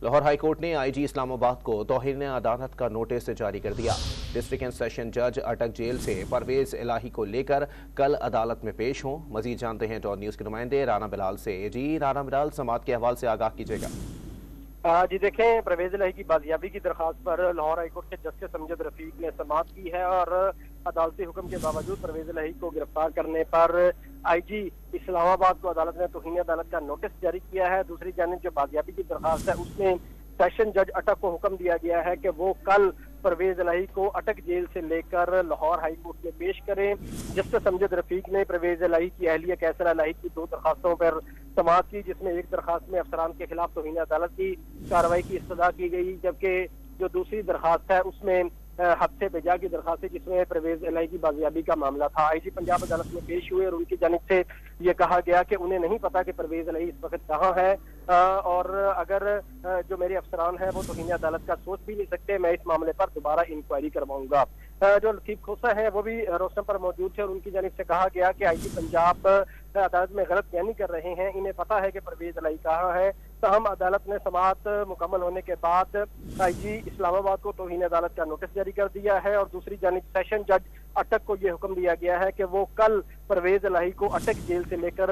Lahore high court نے آئی جی اسلام آباد کو توہین عدالت کا نوٹس جاری کر دیا۔ ڈسٹرکٹ اینڈ سیشن جج اٹک جیل سے پرویز الہی کو لے کر کل عدالت میں پیش ہوں۔ مزید جانتے ہیں ڈان نیوز کے نمائندے رانا بلال سے۔ جی رانا بلال، سماعت کے حوالے سے آگاہ کیجیے گا۔ جی دیکھیں، پرویز الہی کی بازیابی کی درخواست پر لاہور ہائی کورٹ کے جسٹس امجد رفیق نے سماعت کی ہے اور عدالتی حکم کے باوجود پرویز الہی کو گرفتار کرنے پر آئی جی اسلام آباد کو عدالت نے توہین عدالت کا نوٹس جاری کیا ہے۔ دوسری جانب جو بازیابی کی درخواست ہے اس میں سیشن جج اٹک کو حکم دیا گیا ہے کہ وہ کل پرویز الہی کو اٹک جیل سے لے کر لاہور ہائی کورٹ میں پیش کریں۔ جسٹس امجد رفیق نے پرویز الہی کی اہلیہ کیثر الہی کی 2 درخواستوں پر سماعت کی، جس میں ایک درخواست میں افسران کے خلاف توہین عدالت کی کارروائی کی استدعا کی گئی، جبکہ جو دوسری درخواست ہے اس میں حد سے بجا کی درخواست ہے جس میں پرویز الہی کی بازیابی کا معاملہ تھا۔ آئی جی پنجاب عدالت میں پیش ہوئے اور ان کی جانب سے یہ کہا گیا کہ انہیں نہیں پتا کہ پرویز الہی اس وقت کہاں ہے، اور اگر جو میرے افسران ہیں وہ توہین عدالت کا سوچ بھی نہیں سکتے، میں اس معاملے پر دوبارہ انکوائری کرواؤں گا۔ جو لطیف کھوسہ ہیں وہ بھی روسٹم پر موجود تھے اور ان کی جانب سے کہا گیا کہ آئی جی پنجاب عدالت میں غلط بیانی کر رہے ہیں، انہیں پتا ہے کہ پرویز الہی کہاں ہے۔ تاہم عدالت نے سماعت مکمل ہونے کے بعد آئی جی اسلام آباد کو توہین عدالت کا نوٹس جاری کر دیا ہے اور دوسری جانب سیشن جج اٹک کو یہ حکم دیا گیا ہے کہ وہ کل پرویز الہی کو اٹک جیل سے لے کر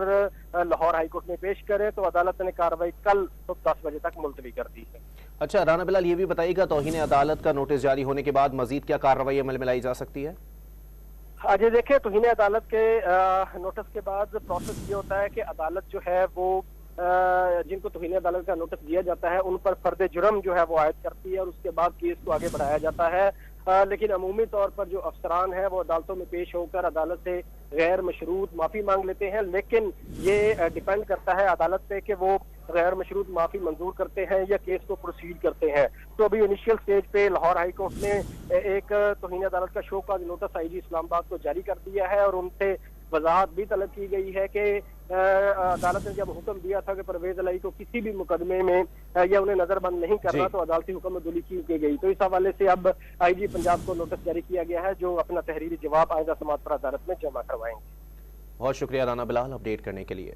لاہور ہائی کورٹ میں پیش کرے، تو عدالت نے کارروائی کل 10 بجے تک ملتوی کر دی ہے۔ اچھا رانا بلال، یہ بھی بتائیے گا توہین عدالت کا نوٹس جاری ہونے کے بعد مزید کیا کارروائی عمل میں لائی جا سکتی ہے؟ جی دیکھیں، توہین عدالت کے نوٹس کے بعد پروسیس یہ ہوتا ہے کہ عدالت جو ہے وہ جن کو توہین عدالت کا نوٹس دیا جاتا ہے ان پر فرد جرم جو ہے وہ عائد کرتی ہے اور اس کے بعد کیس کو آگے بڑھایا جاتا ہے، لیکن عمومی طور پر جو افسران ہیں وہ عدالتوں میں پیش ہو کر عدالت سے غیر مشروط معافی مانگ لیتے ہیں، لیکن یہ ڈیپینڈ کرتا ہے عدالت پہ کہ وہ غیر مشروط معافی منظور کرتے ہیں یا کیس کو پروسیڈ کرتے ہیں۔ تو ابھی انیشیل سٹیج پہ لاہور ہائی کورٹ نے ایک توہین عدالت کا شو کاز نوٹس آئی جی اسلام آباد کو جاری کر دیا ہے اور ان سے وضاحت بھی طلب کی گئی ہے کہ عدالت نے جب حکم دیا تھا کہ پرویز الہی کو کسی بھی مقدمے میں یا انہیں نظر بند نہیں کرنا تو عدالتی حکم میں دلی کی گئی، تو اس حوالے سے اب آئی جی پنجاب کو نوٹس جاری کیا گیا ہے جو اپنا تحریری جواب آئندہ سماعت پر عدالت میں جمع کروائیں گے۔ بہت شکریہ رانا بلال اپڈیٹ کرنے کے لیے۔